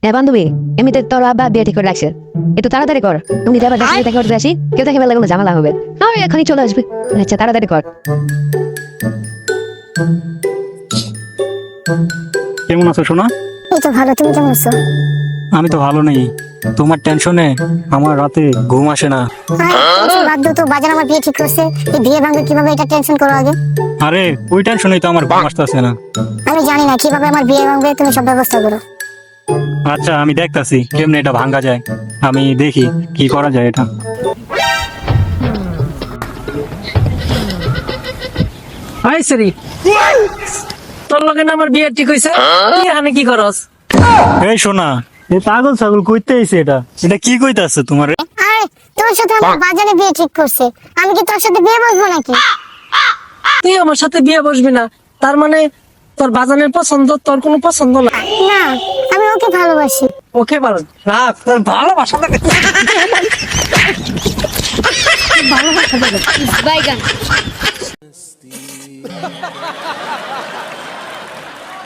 হ্যাঁ বান্ধবী, এমনিতে তোর আব্বা বিয়ে ঠিক করে রাখছে, একটু তাড়াতাড়ি কর। তুমি যাবার দেখা দেখা করতে আসি, কেউ দেখে বেলা কোনো ঝামেলা হবে। আমি এখনই চলে আসবে। আচ্ছা তাড়াতাড়ি কর। কেমন আছো সোনা? এই তো ভালো, তুমি কেমন আছো? আমি তো ভালো নেই, তোমার টেনশনে আমার রাতে ঘুম আসে না। বাদ দাও তো, বাজার আমার বিয়ে ঠিক করছে, এই বিয়ে ভাঙবে কিভাবে এটা টেনশন করো আগে। আরে ওই টেনশনেই তো আমার ঘুম আসতেছে না। আমি জানি না কিভাবে আমার বিয়ে ভাঙবে, তুমি সব ব্যবস্থা করো। আচ্ছা আমি দেখতাছি কেমনে এটা ভাঙ্গা যায়, আমি দেখি কি করা যায় এটা। হাই সরি, তোর লগে না আমার বিয়ে ঠিক হইছে, তুই এখানে কি করস? এই সোনা, এই পাগল ছাগল কইতে আইছে, এটা এটা কি কইতাছে তোমার? আরে তোর সাথে আমার বাজারে বিয়ে ঠিক করছে, আমি কি তোর সাথে বিয়ে বসবো নাকি? তুই আমার সাথে বিয়ে বসবি না, তার মানে তোর বাজানের পছন্দ তোর কোনো পছন্দ না? না, আমি ওকে ভালোবাসি। ওকে ভালো রাখ, তোর ভালোবাসা লাগে। বাইগান